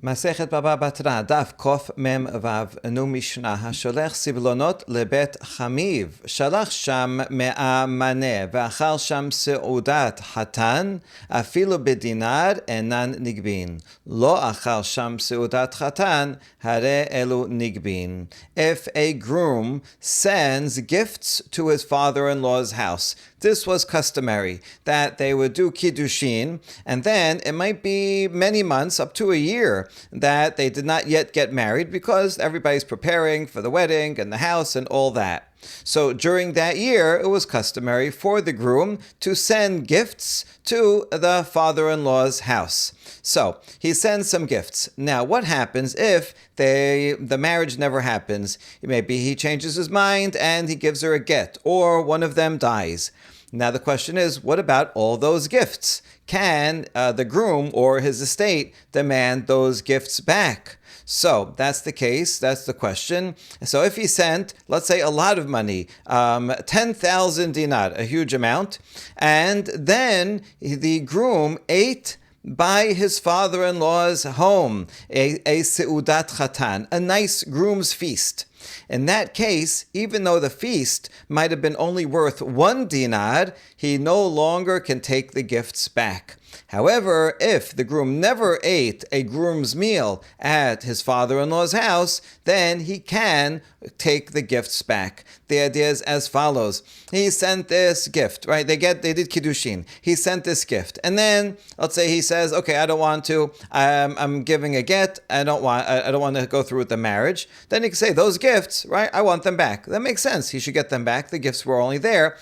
מסכת בבא בתרא, דף קמ"ו, נו משנה, השולח סבלונות לבית חמיב, שלח שם 100 מנה, ואכל שם סעודת חתן, אפילו בדינר אינן נגבין. לא אכל שם סעודת חתן, הרי אלו נגבין. If a groom sends gifts to his father-in-law's house, this was customary, that they would do kiddushin, and then it might be many months, up to a year, that they did not yet get married because everybody's preparing for the wedding and the house and all that. So during that year, it was customary for the groom to send gifts to the father-in-law's house. So he sends some gifts. Now, what happens if the marriage never happens? Maybe he changes his mind and he gives her a get, or one of them dies. Now the question is, what about all those gifts? Can the groom or his estate demand those gifts back? So that's the case, that's the question. So if he sent, let's say, a lot of money, 10,000 dinar, a huge amount, and then the groom ate by his father-in-law's home a seudat chatan, a nice groom's feast. In that case, even though the feast might have been only worth 1 dinar, he no longer can take the gifts back. However, if the groom never ate a groom's meal at his father-in-law's house, then he can take the gifts back. The idea is as follows. He sent this gift, right? They did kiddushin. He sent this gift. And then, let's say he says, okay, I don't want to, I'm giving a get, I don't want to go through with the marriage. Then he can say, those gifts, right, I want them back. That makes sense. He should get them back. The gifts were only there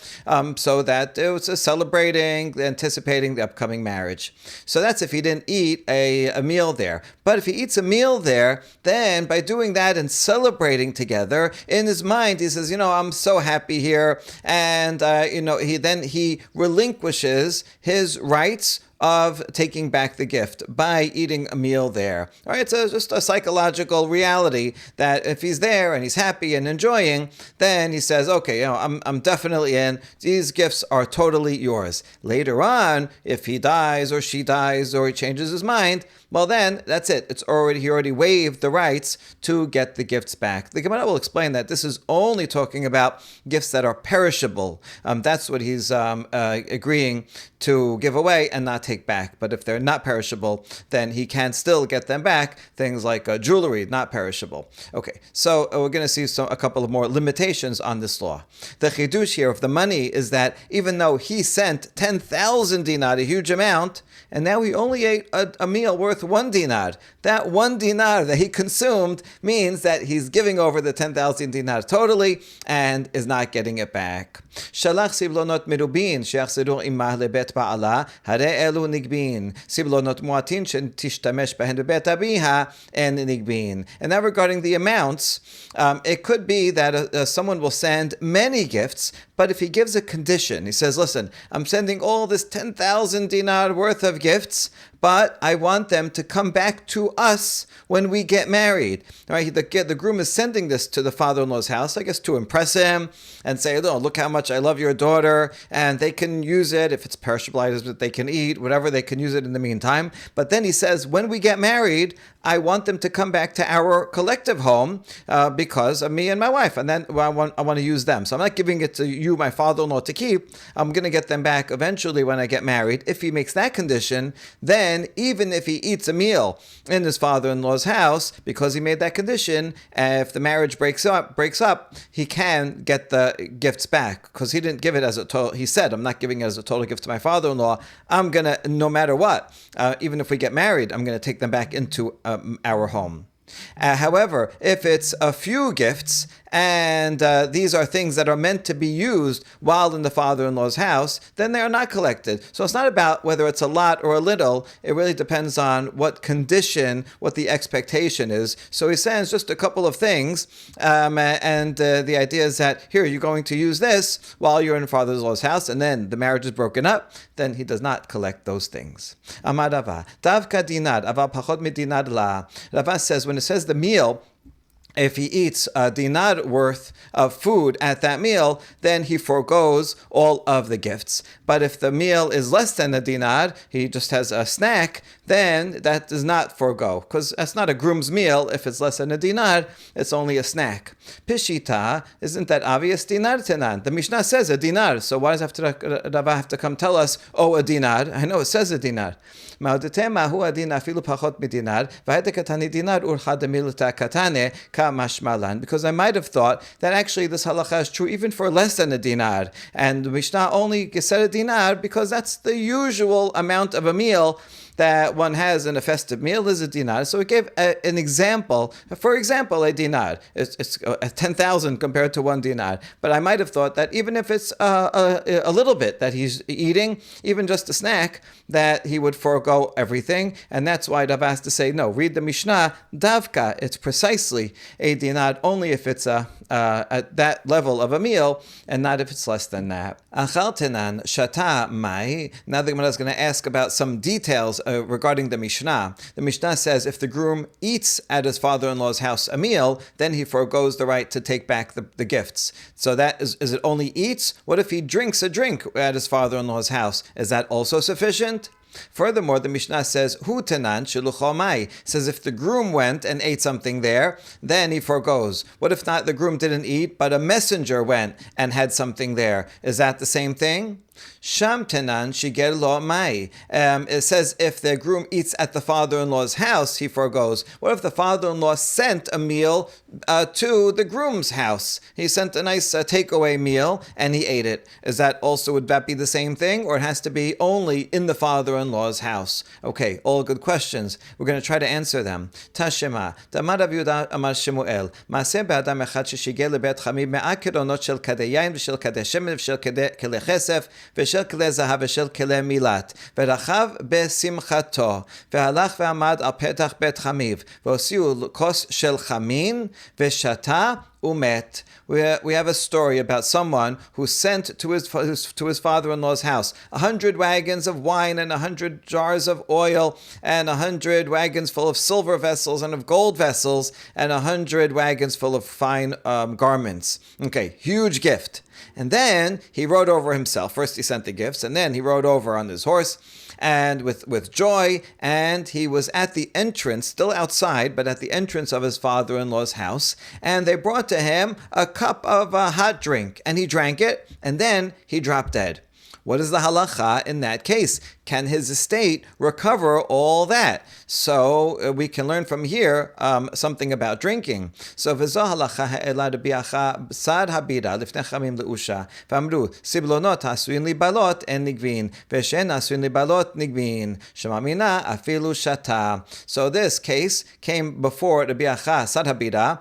so that it was celebrating, anticipating the upcoming marriage. So that's if he didn't eat a meal there. But if he eats a meal there, then by doing that and celebrating together, in his mind he says, I'm so happy here, and he relinquishes his rights of taking back the gift by eating a meal there. All right, so it's just a psychological reality that if he's there and he's happy and enjoying, then he says, okay, I'm definitely in. These gifts are totally yours. Later on, if he dies or she dies or he changes his mind, well then, that's it. He already waived the rights to get the gifts back. The Gemara will explain that this is only talking about gifts that are perishable. That's what he's agreeing to give away and not take back. But if they're not perishable, then he can still get them back. Things like jewelry, not perishable. Okay, so we're going to see a couple of more limitations on this law. The chidush here of the money is that even though he sent 10,000 dinar, a huge amount, and now he only ate a meal worth 1 dinar. That 1 dinar that he consumed means that he's giving over the 10,000 dinar totally and is not getting it back. Shalach siblonot merubin שיחזרו עמah לבית בעלה, הרי אלו נגבין. siblonot muatin שתשתמש בהן בבית אביה, אין נגבין. And now regarding the amounts, it could be that someone will send many gifts, but if he gives a condition, he says, listen, I'm sending all this 10,000 dinar worth of gifts, but I want them to come back to us when we get married. Right? The groom is sending this to the father-in-law's house, I guess, to impress him and say, oh, look how much I love your daughter, and they can use it if it's perishable items that they can eat, whatever, they can use it in the meantime. But then he says, when we get married, I want them to come back to our collective home because of me and my wife, and then I want to use them. So I'm not giving it to you, my father-in-law, to keep. I'm going to get them back eventually when I get married. If he makes that condition, then even if he eats a meal in his father-in-law's house, because he made that condition, if the marriage breaks up, he can get the gifts back, because he didn't give it as a total. He said, I'm not giving it as a total gift to my father-in-law. I'm going to, no matter what, even if we get married, I'm going to take them back into our home. However, if it's a few gifts and these are things that are meant to be used while in the father-in-law's house, then they are not collected. So it's not about whether it's a lot or a little. It really depends on what condition, what the expectation is. So he sends just a couple of things, and the idea is that, here, you're going to use this while you're in father-in-law's house, and then the marriage is broken up, then he does not collect those things. Amar Rava, Davka dinar, aval pachot midinar la. Rava says, when it says the meal, if he eats a dinar worth of food at that meal, then he forgoes all of the gifts. But if the meal is less than a dinar, he just has a snack, then that does not forego, because that's not a groom's meal. If it's less than a dinar, it's only a snack. Pishita, isn't that obvious? Dinar tenan. The Mishnah says a dinar, so why does Rava have to come tell us, oh, a dinar? I know it says a dinar. Because I might have thought that actually this halacha is true even for less than a dinar, and the Mishnah only said a dinar because that's the usual amount of a meal that one has in a festive meal is a dinar. So it gave an example. For example, a dinar. It's 10,000 compared to 1 dinar. But I might have thought that even if it's a little bit that he's eating, even just a snack, that he would forego everything. And that's why Rav has to say, no, read the Mishnah, davka. It's precisely a dinar only if it's at that level of a meal and not if it's less than that. Achal tenan shata mai. Now the Gemara is going to ask about some details regarding the Mishnah. The Mishnah says if the groom eats at his father-in-law's house a meal, then he forgoes the right to take back the gifts. So that is it only eats? What if he drinks a drink at his father-in-law's house? Is that also sufficient? Furthermore, the Mishnah says, Hu tenan shilucho mai, says if the groom went and ate something there, then he forgoes. What if not the groom didn't eat, but a messenger went and had something there? Is that the same thing? Sham tenan shiger lo mai. It says if the groom eats at the father-in-law's house, he forgoes. What if the father-in-law sent a meal to the groom's house? He sent a nice takeaway meal and he ate it. Would that be the same thing, or it has to be only in the father-in-law's house? Okay, all good questions. We're going to try to answer them. Tashema, Tamar Rav Yehuda Amar Shemuel, Maaseh be'adam echad sheshiger lebet chamim me'a kironot shel kadei yain v'shel kadei shemen v'shel keli chesef ושל כלי זהב ושל כלי מילת, ורחב בשמחתו, והלך ועמד על פתח בית חמיו, והוציאו כוס של חמין, ושתה umet. We have a story about someone who sent to his father-in-law's house 100 wagons of wine and 100 jars of oil and 100 wagons full of silver vessels and of gold vessels and 100 wagons full of fine garments. Okay, huge gift. And then he rode over himself. First he sent the gifts, and then he rode over on his horse and with joy, and he was at the entrance, still outside, but at the entrance of his father-in-law's house, and they brought to him a cup of a hot drink, and he drank it, and then he dropped dead. What is the halacha in that case? Can his estate recover all that? So we can learn from here something about drinking. So v'zo halacha ha'ela d'biacha sad habira lifnei chamim leusha v'amru siblonot hasuin libalot en nigvin v'shen hasuin libalot nigvin shemamina afilu shata. So this case came before the biacha sad habira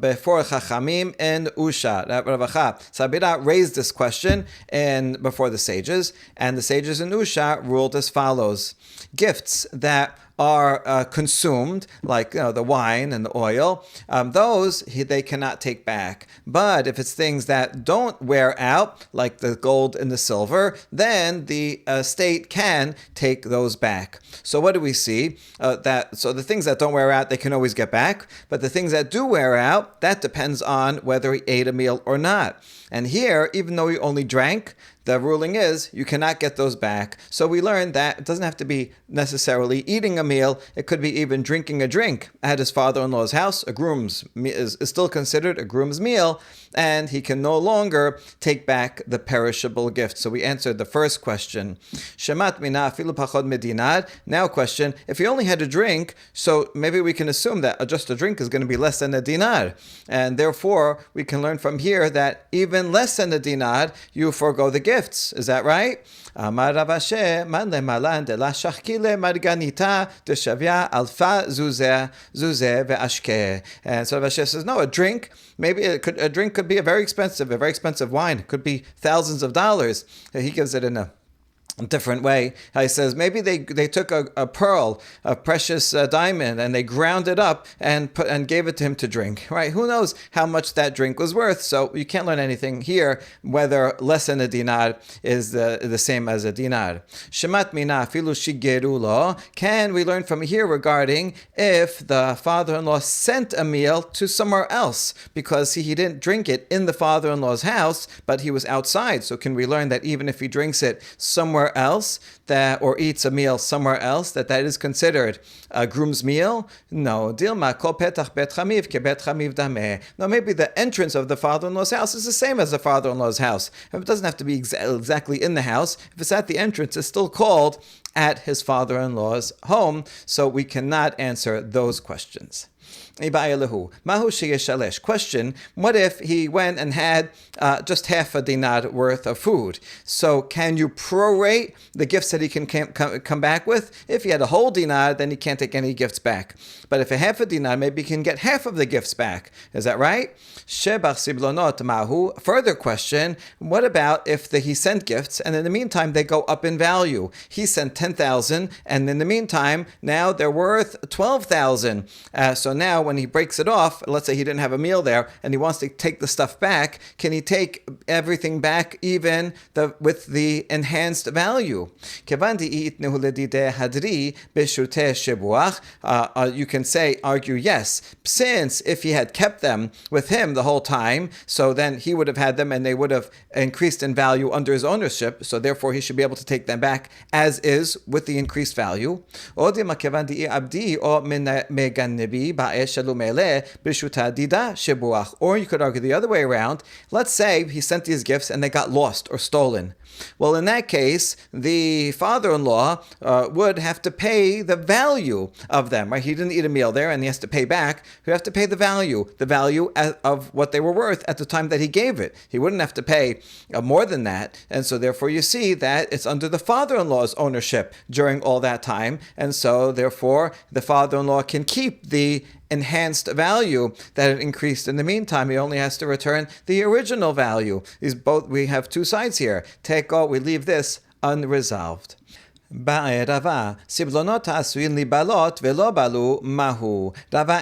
before chachamim and usha. Ravacha Sabira raised this question and before the sages, and the sages in Usha ruled as follows. Gifts that are consumed, like the wine and the oil, those they cannot take back. But if it's things that don't wear out, like the gold and the silver, then the state can take those back. So what do we see? So the things that don't wear out, they can always get back. But the things that do wear out, that depends on whether he ate a meal or not. And here, even though he only drank, the ruling is you cannot get those back. So we learned that it doesn't have to be necessarily eating a meal. It could be even drinking a drink at his father-in-law's house. A groom's is still considered a groom's meal, and he can no longer take back the perishable gift. So we answered the first question. Shemat mina afilu pachod medinar. Now question, if he only had a drink, so maybe we can assume that just a drink is going to be less than a dinar. And therefore, we can learn from here that even less than a dinar, you forego the gifts. Is that right? Amar Rav Asher, man lemalan de la shachkile marganita de shavia alfa zuzeh ve'ashkeh. And so Rav Asher says, no, a drink could be a very expensive wine. It could be thousands of dollars. He gives it in a different way. He says maybe they took a pearl, a precious diamond, and they ground it up and gave it to him to drink. Right? Who knows how much that drink was worth? So you can't learn anything here whether less than a dinar is the same as a dinar. Shemat mina filu shigerulo. Can we learn from here regarding if the father-in-law sent a meal to somewhere else because he didn't drink it in the father-in-law's house, but he was outside? So can we learn that even if he drinks it somewhere somewhere else, or eats a meal somewhere else, that is considered a groom's meal? No. Dilma kol petach bet chamiv ke bet chamiv dameh. No, maybe the entrance of the father-in-law's house is the same as the father-in-law's house. It doesn't have to be exactly in the house. If it's at the entrance, it's still called at his father-in-law's home, so we cannot answer those questions. Question, what if he went and had just half a dinar worth of food? So can you prorate the gifts that he can come back with? If he had a whole dinar, then he can't take any gifts back. But if a half a dinar, maybe he can get half of the gifts back. Is that right? Further question, what about if he sent gifts and in the meantime they go up in value? He sent 10,000 and in the meantime now they're worth 12,000. So now when he breaks it off, let's say he didn't have a meal there and he wants to take the stuff back, can he take everything back even with the enhanced value? You can argue yes, since if he had kept them with him the whole time, so then he would have had them and they would have increased in value under his ownership, so therefore he should be able to take them back as is with the increased value. Or you could argue the other way around. Let's say he sent these gifts and they got lost or stolen. Well, in that case, the father-in-law would have to pay the value of them, right? He didn't eat a meal there and he has to pay back. He would have to pay the value of what they were worth at the time that he gave it. He wouldn't have to pay more than that. And so therefore you see that it's under the father-in-law's ownership during all that time. And so therefore the father-in-law can keep the enhanced value that it increased in the meantime. He only has to return the original value. We have two sides here. We leave this unresolved. Rava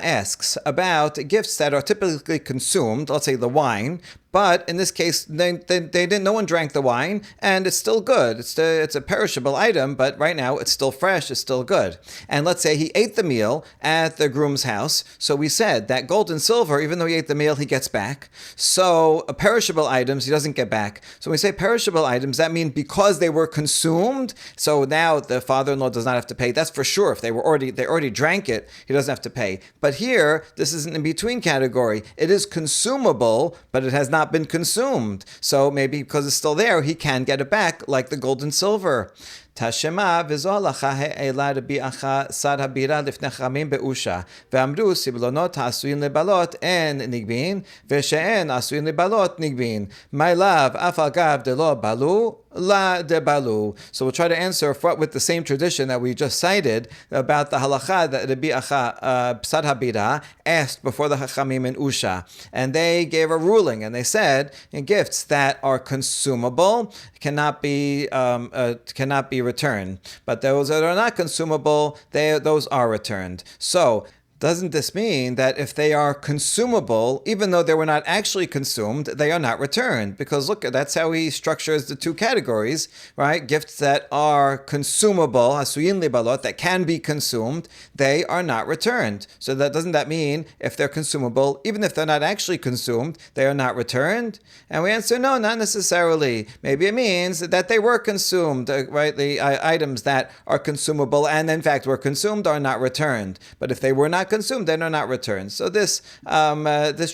asks about gifts that are typically consumed, let's say the wine, but in this case, they didn't. No one drank the wine, and it's still good. It's a perishable item, but right now it's still fresh. It's still good. And let's say he ate the meal at the groom's house. So we said that gold and silver, even though he ate the meal, he gets back. So perishable items he doesn't get back. So when we say perishable items, that means because they were consumed. So now the father-in-law does not have to pay. That's for sure. If they already drank it, he doesn't have to pay. But here, this is an in-between category. It is consumable, but it has not been consumed. So maybe because it's still there, he can get it back like the gold and silver. Tashema וזו הלכה העלה רבי אחא שר הבירה לפני חכמים באושה ואמרו סבלונות העשויים לבלות אין נגבין ושאין עשויים לבלות נגבין מה לאו אף על גב דלא בלו la debalu. So we'll try to answer with the same tradition that we just cited about the halacha that Rabbi Acha Psad Habira asked before the Chachamim in Usha. And they gave a ruling and they said gifts that are consumable cannot be returned. But those that are not consumable, those are returned. So doesn't this mean that if they are consumable, even though they were not actually consumed, they are not returned? Because look, that's how he structures the two categories, right? Gifts that are consumable, hasuyin libalot, that can be consumed, they are not returned. So doesn't that mean if they're consumable, even if they're not actually consumed, they are not returned? And we answer, no, not necessarily. Maybe it means that they were consumed, right? The items that are consumable and in fact were consumed are not returned. But if they were not consumed, then are not returned. So this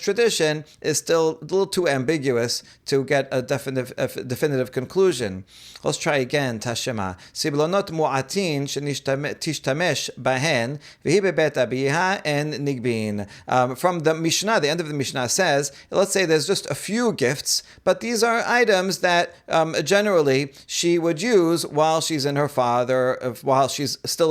tradition is still a little too ambiguous to get a definitive conclusion. Let's try again. Tashema. Siblonot mu'atin shenishtamesh bahen v'hi bebet abiha en nigbin. From the Mishnah, the end of the Mishnah says, let's say there's just a few gifts, but these are items that generally she would use while she's still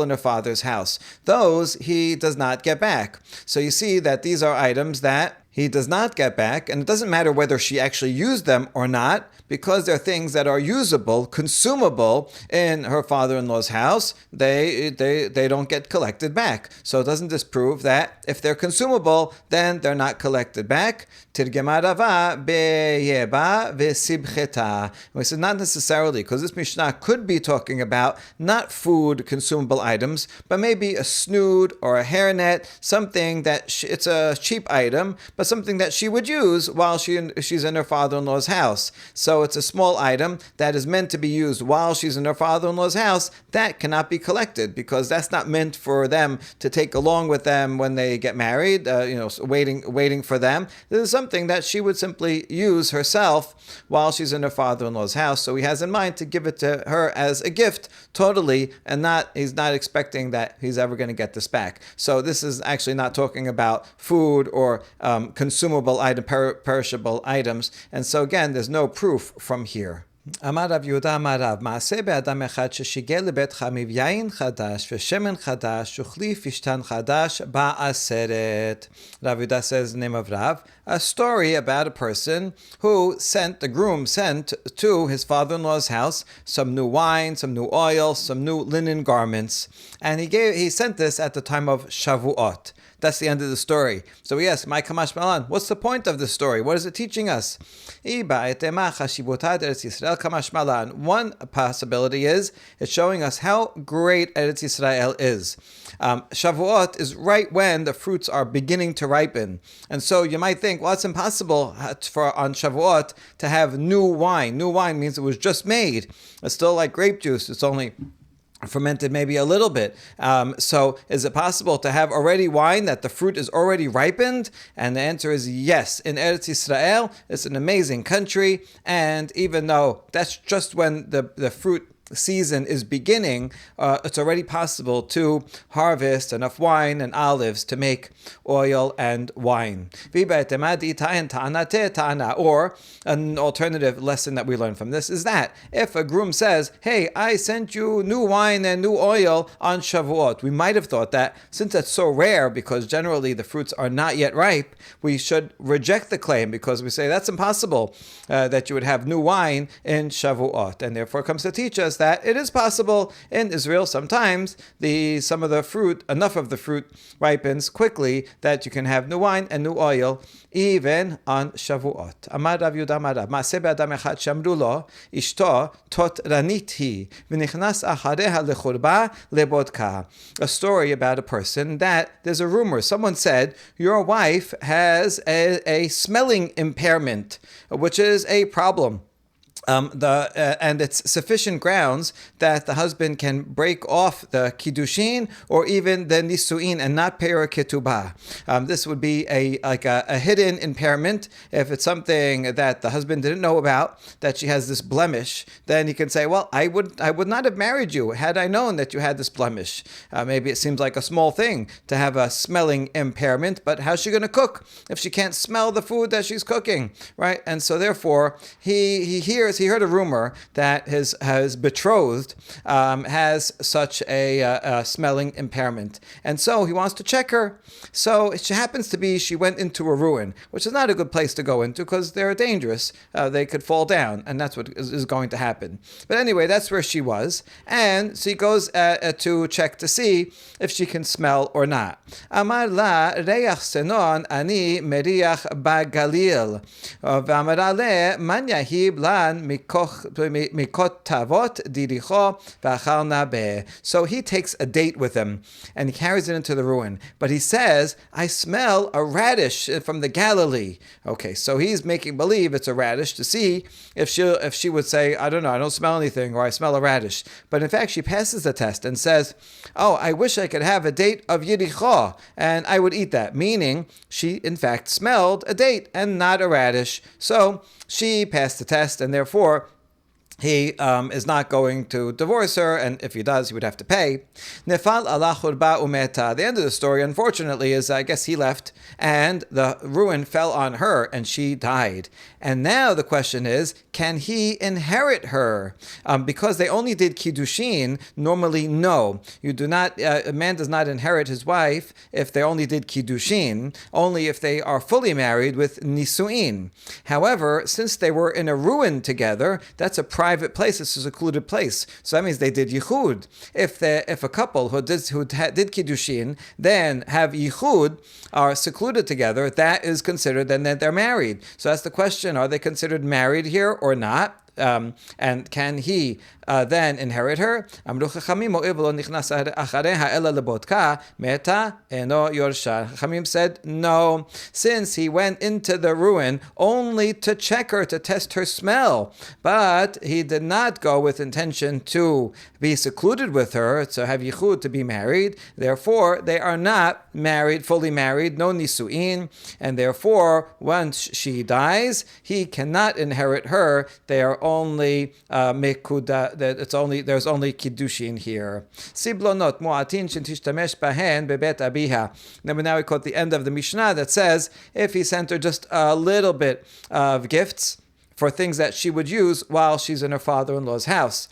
in her father's house. Those he does not get back. So you see that these are items that he does not get back, and it doesn't matter whether she actually used them or not, because they're things that are usable, consumable in her father-in-law's house, they don't get collected back. So doesn't this prove that if they're consumable, then they're not collected back? Tirgema Rava beyeba v'sibcheta. We said not necessarily, because this Mishnah could be talking about not food, consumable items, but maybe a snood or a hairnet, something that it's a cheap item, but but something that she would use while she's in her father-in-law's house. So it's a small item that is meant to be used while she's in her father-in-law's house. That cannot be collected because that's not meant for them to take along with them when they get married, waiting for them. This is something that she would simply use herself while she's in her father-in-law's house. So he has in mind to give it to her as a gift totally, and he's not expecting that he's ever going to get this back. So this is actually not talking about food or consumable perishable items. And so again, there's no proof from here. אמר רב יהודה אמר רב, מעשה באדם אחד ששיגר לבית חמיו יין חדש ושמן חדש וחליף פשתן חדש בעשרת. Rav Yehuda says the name of Rav, a story about a person who the groom sent to his father-in-law's house some new wine, some new oil, some new linen garments. And he sent this at the time of Shavuot. That's the end of the story. So we ask, Kamash Malan, what's the point of this story? What is it teaching us? One possibility is it's showing us how great Eretz Yisrael is. Shavuot is right when the fruits are beginning to ripen. And so you might think, well, it's impossible on Shavuot to have new wine. New wine means it was just made. It's still like grape juice. It's only fermented maybe a little bit. So is it possible to have already wine that the fruit is already ripened? And the answer is yes. In Eretz Yisrael, it's an amazing country. And even though that's just when the fruit season is beginning, it's already possible to harvest enough wine and olives to make oil and wine. Or an alternative lesson that we learn from this is that if a groom says, hey, I sent you new wine and new oil on Shavuot, we might have thought that since it's so rare, because generally the fruits are not yet ripe, we should reject the claim because we say that's impossible that you would have new wine in Shavuot. And therefore it comes to teach us that it is possible in Israel sometimes enough of the fruit ripens quickly that you can have new wine and new oil even on Shavuot. Amar Rav Yehuda Amar Rav, Maaseh be'adam echad she'amru lo, ishto totranit hi, v'nichnas achareha lechurba lebodka. A story about a person that there's a rumor. Someone said, your wife has a smelling impairment, which is a problem. And it's sufficient grounds that the husband can break off the kiddushin or even the nisuin and not pay her ketubah. This would be a hidden impairment. If it's something that the husband didn't know about, that she has this blemish, then he can say, well, I would not have married you had I known that you had this blemish. Maybe it seems like a small thing to have a smelling impairment, but how's she going to cook if she can't smell the food that she's cooking, right? And so therefore, he heard a rumor that his betrothed has such a smelling impairment. And so he wants to check her. So it happens to be she went into a ruin, which is not a good place to go into because they're dangerous. They could fall down, and that's what is going to happen. But anyway, that's where she was. And so he goes to check to see if she can smell or not. Amar la reach senon ani meriach bagalil. V'amar le man yahib lan mikot tavot diricho v'achal nabe. So he takes a date with him and he carries it into the ruin. But he says, I smell a radish from the Galilee. Okay, so he's making believe it's a radish to see if she would say, I don't know, I don't smell anything, or I smell a radish. But in fact, she passes the test and says, oh, I wish I could have a date of Yericho, and I would eat that. Meaning, she in fact smelled a date and not a radish. So she passed the test, and therefore he is not going to divorce her, and if he does, he would have to pay. Nefal ala churba umeta. The end of the story, unfortunately, is I guess he left, and the ruin fell on her, and she died. And now the question is, can he inherit her? Because they only did kiddushin, normally no. You do not. A man does not inherit his wife if they only did kiddushin, only if they are fully married with nisuin. However, since they were in a ruin together, that's a private place, it's a secluded place. So that means they did yichud. If a couple who did kiddushin then have yichud, are secluded together, that is considered then that they're married. So that's the question: are they considered married here or not? and can he then inherit her? Amru Chachamim, Ho'il v'lo nichnas achareha ela lebodka, meta eno yorsha. Chachamim said, no, since he went into the ruin only to check her, to test her smell, but he did not go with intention to be secluded with her, to have yichud, to be married. Therefore, they are not married, fully married, no nisuin, and therefore, once she dies, he cannot inherit her. They are only mekuda. There's only kiddushin here. Siblonot mu'atin shentishtamesh bahen bebet abiha. Now we quote the end of the Mishnah that says, if he sent her just a little bit of gifts for things that she would use while she's in her father-in-law's house,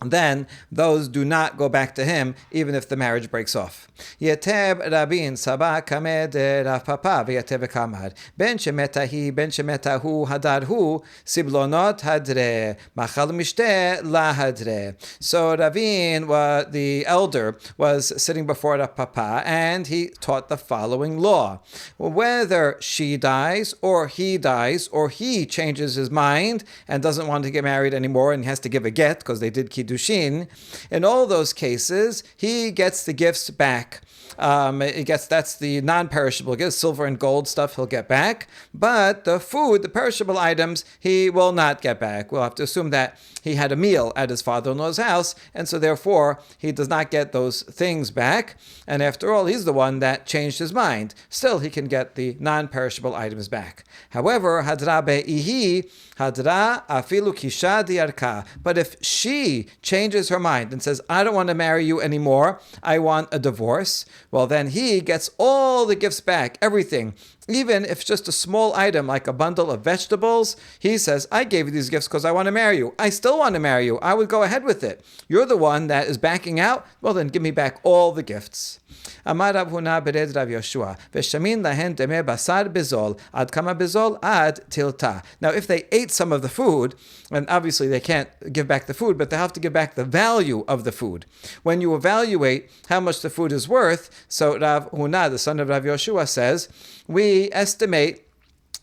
then those do not go back to him, even if the marriage breaks off. Yeteb Rabin Sabah Kamed Rav Papa v'Yeteb Kamad Ben Shemetahi Ben Shemetahu Hadarhu Siblonot Hadre Machal Mishte La Hadre. So Ravin, the elder, was sitting before Rav Papa, and he taught the following law: whether she dies, or he changes his mind and doesn't want to get married anymore, and he has to give a get because they did kiddushin. In all those cases, he gets the gifts back. That's the non-perishable gifts, silver and gold stuff he'll get back, but the food, the perishable items, he will not get back. We'll have to assume that he had a meal at his father-in-law's house, and so therefore he does not get those things back, and after all, he's the one that changed his mind. Still, he can get the non-perishable items back. However, hadra be'ihi, hadra afilu kisha diarka. But if she changes her mind and says, I don't want to marry you anymore, I want a divorce, well, then he gets all the gifts back, everything. Even if it's just a small item like a bundle of vegetables, he says, I gave you these gifts because I want to marry you. I still want to marry you. I would go ahead with it. You're the one that is backing out. Well, then give me back all the gifts. Amar Rav Huna bered Rav Yoshua, v'shamin lahen demeh basar bezol, ad kama bezol ad tilta. Now, if they ate some of the food, and obviously they can't give back the food, but they have to give back the value of the food. When you evaluate how much the food is worth, so Rav Huna, the son of Rav Yoshua, says, we estimate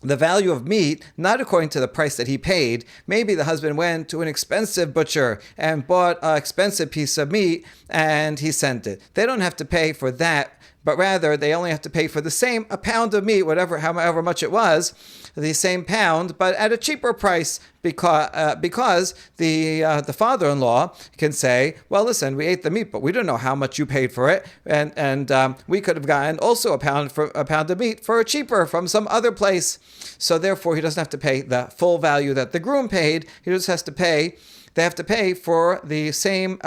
the value of meat not according to the price that he paid. Maybe the husband went to an expensive butcher and bought an expensive piece of meat and he sent it. They don't have to pay for that, but rather they only have to pay for a pound of meat, however much it was, the same pound, but at a cheaper price, because the father-in-law can say, well, listen, we ate the meat, but we don't know how much you paid for it, and we could have gotten also a pound of meat for cheaper from some other place. So therefore, he doesn't have to pay the full value that the groom paid. He just has to pay. They have to pay for the same,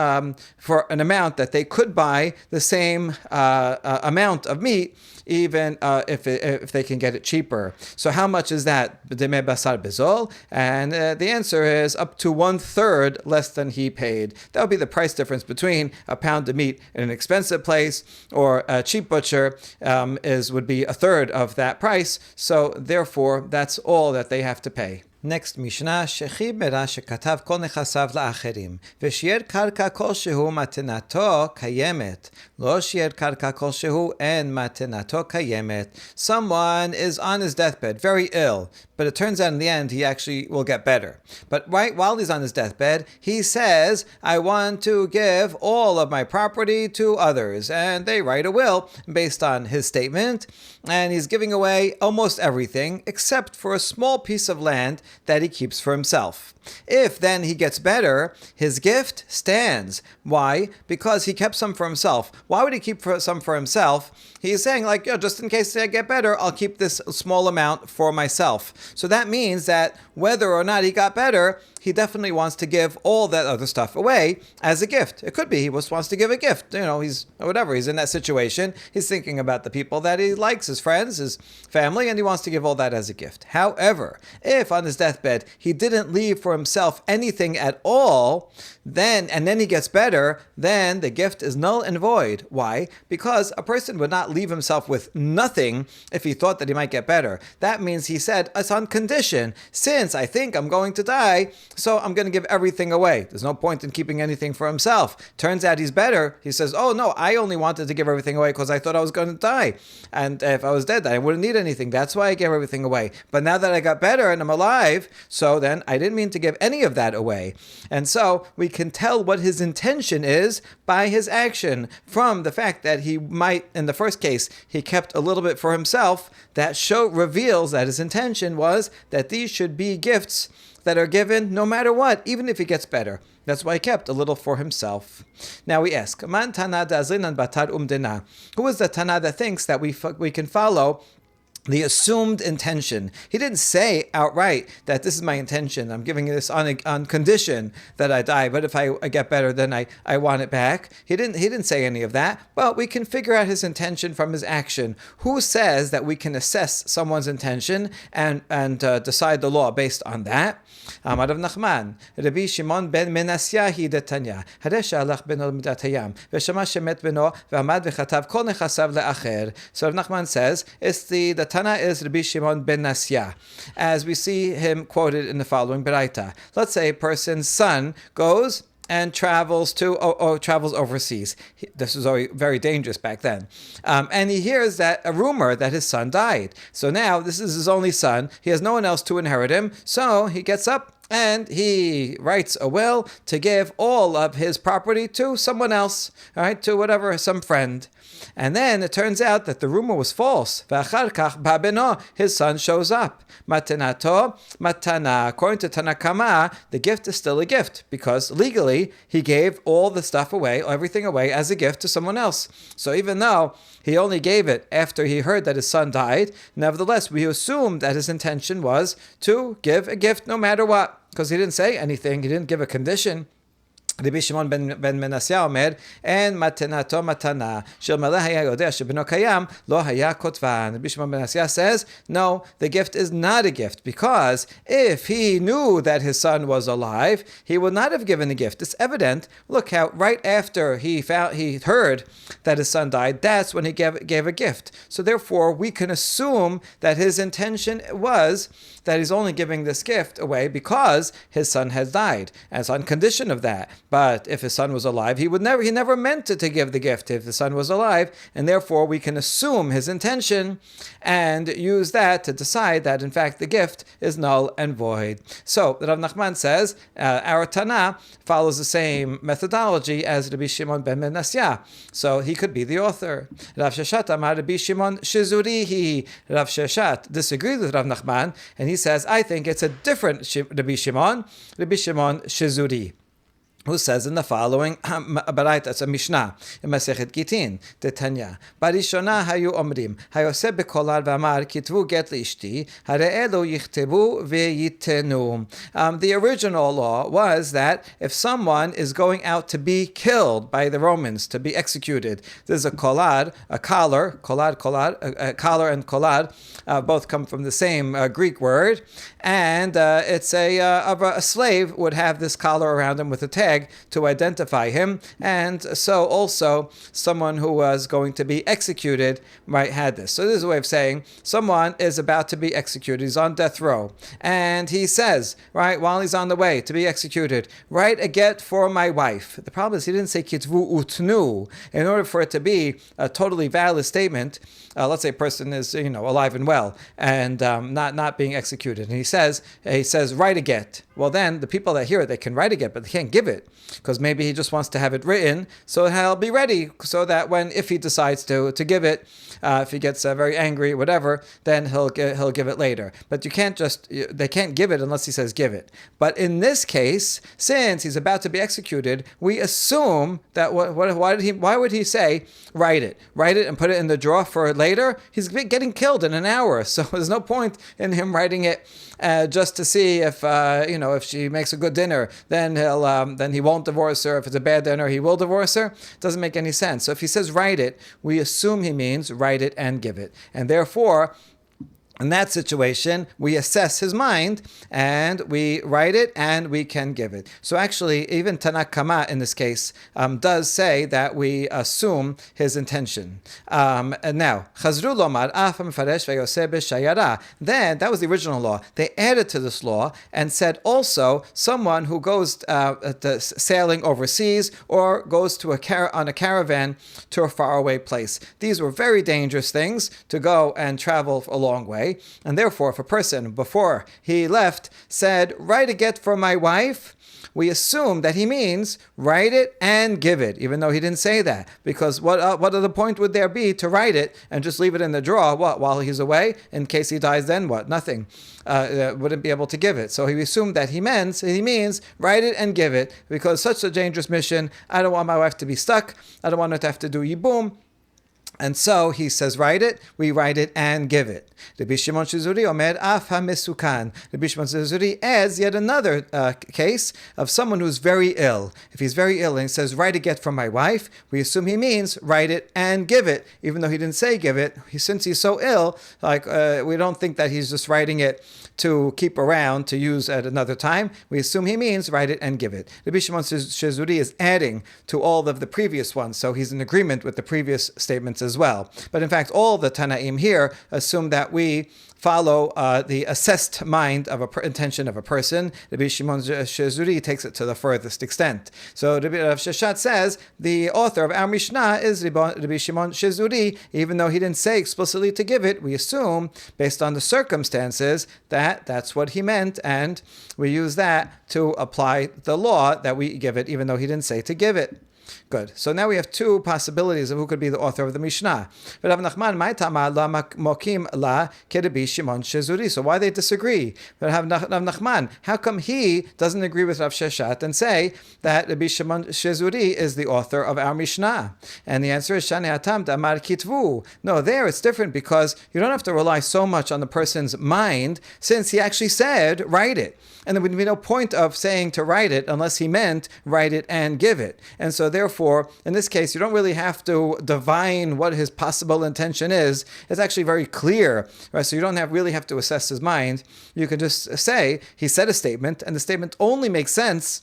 for an amount that they could buy the same amount of meat, even if they can get it cheaper. So how much is that? B'demei basar bezol? And the answer is up to 1/3 less than he paid. That would be the price difference between a pound of meat in an expensive place or a cheap butcher would be 1/3 of that price. So therefore, that's all that they have to pay. Next Mishnah, שחיברה שכתב כל נכסיו לאחרים, ושיער קרקע כלשהו מתנתו קיימת. לא שיער קרקע כלשהו אין מתנתו קיימת. Someone is on his deathbed, very ill, but it turns out in the end he actually will get better. But right while he's on his deathbed, he says, I want to give all of my property to others. And they write a will based on his statement, and he's giving away almost everything except for a small piece of land that he keeps for himself. If then he gets better, his gift stands. Why? Because he kept some for himself. Why would he keep some for himself? He's saying, just in case I get better, I'll keep this small amount for myself. So that means that whether or not he got better, he definitely wants to give all that other stuff away as a gift. It could be he just wants to give a gift. He's in that situation. He's thinking about the people that he likes, his friends, his family, and he wants to give all that as a gift. However, if on his deathbed he didn't leave for himself anything at all, then he gets better, then the gift is null and void. Why? Because a person would not leave himself with nothing if he thought that he might get better. That means he said, it's on condition. Since I think I'm going to die, so I'm going to give everything away. There's no point in keeping anything for himself. Turns out he's better. He says, oh no, I only wanted to give everything away because I thought I was going to die. And if I was dead, I wouldn't need anything. That's why I gave everything away. But now that I got better and I'm alive, so then I didn't mean to give any of that away. And so we can tell what his intention is by his action from the fact that he might, in the first case, he kept a little bit for himself. That reveals that his intention was that these should be gifts that are given no matter what, even if he gets better. That's why he kept a little for himself. Now we ask, Man Tana da'azlinan batar umdena? Who is the Tana that thinks that we can follow the assumed intention? He didn't say outright that this is my intention. I'm giving this on condition that I die, but if I get better, then I want it back. He didn't say any of that, but we can figure out his intention from his action. Who says that we can assess someone's intention and decide the law based on that? Amar Rav Nachman, Rabbi Shimon ben Menasya hi detanya, Haresh alach beno midat hayam, v'shama shemet beno, v'amad v'chatav kol nechasav le'acher. So Rav Nachman says, the Tana is Rabbi Shimon ben Nasya, as we see him quoted in the following Baraita. Let's say a person's son goes and travels travels overseas. This was very dangerous back then. And he hears a rumor that his son died. So now this is his only son. He has no one else to inherit him. So he gets up and he writes a will to give all of his property to someone else, all right, to some friend. And then it turns out that the rumor was false. His son shows up. Matanato, matana. According to Tanakama, the gift is still a gift because legally he gave all the stuff away, everything away as a gift to someone else. So even though he only gave it after he heard that his son died, nevertheless, we assume that his intention was to give a gift no matter what, because he didn't say anything, he didn't give a condition. Rabbi Shimon ben Menasya omer, en matenato matana, shel maleh haya yodea shebeno kayam, lo haya kotvan. Rabbi Shimon ben Menasya says, no, the gift is not a gift, because if he knew that his son was alive, he would not have given the gift. It's evident. Look how right after he heard that his son died, that's when he gave a gift. So therefore, we can assume that his intention was that he's only giving this gift away because his son has died, and it's on condition of that. But if his son was alive, he never meant to give the gift if the son was alive, and therefore we can assume his intention and use that to decide that in fact the gift is null and void. So Rav Nachman says our Tana follows the same methodology as Rabbi Shimon ben Menasya, so he could be the author. Rav Sheshat amar Rabbi Shimon shezurihi. Rav Sheshat disagreed with Rav Nachman, and he says, I think it's a different Rabbi Shimon shezuri, who says in the following Baraita, it's a Mishnah in Masechet Gitin, Tanya. Barishona hayu omrim, hayoseh bekolar v'amar kitvu get liishti, hare'elu yichtebu ve'yitenu. The original law was that if someone is going out to be killed by the Romans, to be executed, there's a collar and collar, both come from the same Greek word, and it's a slave would have this collar around him with a tag to identify him, and so also someone who was going to be executed might have this. So this is a way of saying someone is about to be executed, he's on death row, and he says, right, while he's on the way to be executed, write a get for my wife. The problem is he didn't say kitvu utnu. In order for it to be a totally valid statement, let's say a person is alive and well and not being executed, and he says write a get. Well, then the people that hear it, they can write a get, but they can't give it because maybe he just wants to have it written so he'll be ready, so that if he decides to give it, if he gets very angry, whatever, then he'll give it later. But they can't give it unless he says give it. But in this case, since he's about to be executed, we assume that why would he say write it and put it in the drawer for later? He's getting killed in an hour, so there's no point in him writing it just to see if she makes a good dinner, then he won't divorce her. If it's a bad dinner, he will divorce her. It doesn't make any sense. So if he says write it, we assume he means write it and give it, and therefore In that situation, we assess his mind and we write it and we can give it. So actually, even Tanakh Kama in this case does say that we assume his intention. And now, Chazru Lomar, Afam Faresh Vayoseh B'Shayara. Then, that was the original law. They added to this law and said also someone who goes sailing overseas or goes to on a caravan to a faraway place. These were very dangerous things to go and travel a long way. And therefore, if a person, before he left, said, write a get for my wife, we assume that he means write it and give it, even though he didn't say that. Because what other point would there be to write it and just leave it in the drawer? What, while he's away? In case he dies, then what? Nothing. Wouldn't be able to give it. So he assumed that he means write it and give it, because such a dangerous mission, I don't want my wife to be stuck. I don't want her to have to do yibum. And so he says, write it, we write it and give it. Rabbi Shimon Shizuri Omer Af HaMesukan. Rabbi Shimon Shizuri adds yet another case of someone who's very ill. If he's very ill and he says, write a get from my wife, we assume he means write it and give it, even though he didn't say give it. Since he's so ill, we don't think that he's just writing it to keep around to use at another time. We assume he means write it and give it. Rabbi Shimon Shizuri is adding to all of the previous ones, so he's in agreement with the previous statements as well. But in fact, all the Tanaim here assume that we follow the assessed mind of intention of a person. Rabbi Shimon Shizuri takes it to the furthest extent. So Rabbi Rav Sheshet says the author of our Mishnah is Rabbi Shimon Shizuri, even though he didn't say explicitly to give it. We assume, based on the circumstances, that that's what he meant, and we use that to apply the law that we give it, even though he didn't say to give it. Good. So now we have two possibilities of who could be the author of the Mishnah. So why they disagree? Rav Nachman, how come he doesn't agree with Rav Sheshet and say that Rabbi Shimon Shizuri is the author of our Mishnah? And the answer is Shani Atam Damar Kitvu. No, there it's different, because you don't have to rely so much on the person's mind, since he actually said write it. And there would be no point of saying to write it unless he meant write it and give it. And so therefore, in this case, you don't really have to divine what his possible intention is. It's actually very clear, right? So you don't really have to assess his mind. You can just say he said a statement, and the statement only makes sense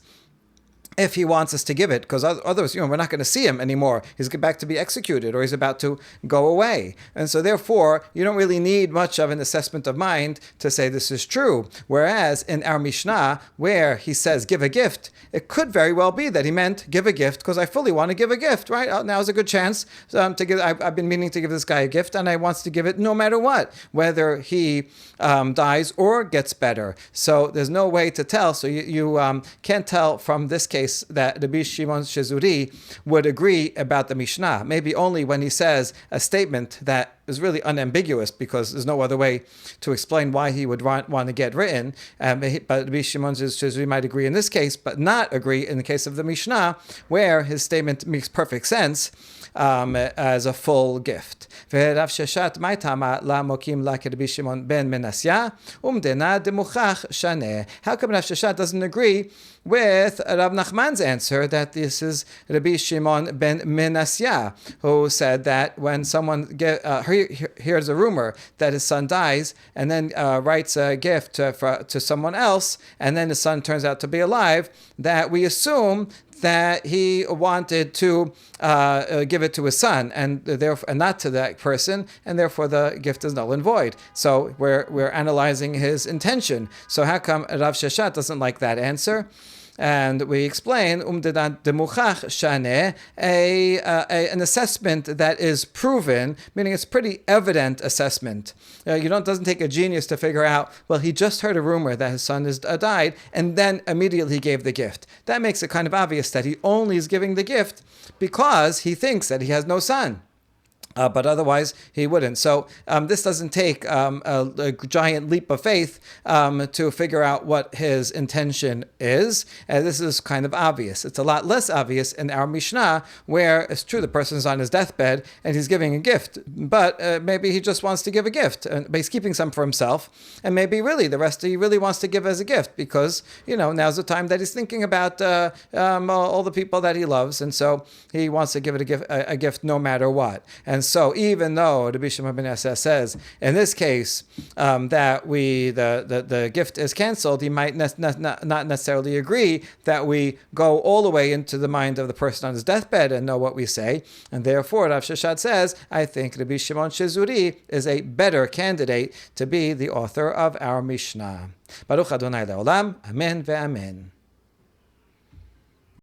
if he wants us to give it, because otherwise, we're not going to see him anymore. He's back to be executed, or he's about to go away. And so therefore, you don't really need much of an assessment of mind to say this is true. Whereas in our Mishnah, where he says give a gift, it could very well be that he meant give a gift because I fully want to give a gift, right? Now's a good chance to give. I've been meaning to give this guy a gift, and I wants to give it no matter what, whether he dies or gets better. So there's no way to tell. So you can't tell from this case that Rabbi Shimon Shizuri would agree about the Mishnah. Maybe only when he says a statement that is really unambiguous, because there's no other way to explain why he would want to get written. But Rabbi Shimon Shizuri might agree in this case, but not agree in the case of the Mishnah, where his statement makes perfect sense as a full gift. Rav Sheshet ma'itama la mokim la Rabbi Shimon ben Menasya umdena demuchach shaneh. How come Rav Sheshet doesn't agree with Rav Nachman's answer that this is Rabbi Shimon ben Menasya, who said that when someone hears a rumor that his son dies and then writes a gift to someone else, and then his son turns out to be alive, that we assume that he wanted to give it to his son, and therefore not to that person, and therefore the gift is null and void. So we're analyzing his intention. So how come Rav Sheshet doesn't like that answer? And we explain an assessment that is proven, meaning it's pretty evident assessment. Doesn't take a genius to figure out, well, he just heard a rumor that his son has died, and then immediately gave the gift. That makes it kind of obvious that he only is giving the gift because he thinks that he has no son. But otherwise, he wouldn't. So this doesn't take a giant leap of faith to figure out what his intention is. This is kind of obvious. It's a lot less obvious in our Mishnah, where it's true the person's on his deathbed and he's giving a gift. But maybe he just wants to give a gift, but he's keeping some for himself. And maybe really the rest he really wants to give as a gift, because, now's the time that he's thinking about all the people that he loves. And so he wants to give it a gift no matter what. And so even though Rabbi Shimon ben Yochai says, in this case, that the gift is canceled, he might not necessarily agree that we go all the way into the mind of the person on his deathbed and know what we say. And therefore, Rav Sheshet says, I think Rabbi Shimon Shizuri is a better candidate to be the author of our Mishnah. Baruch Adonai Le'olam. Amen ve'amen.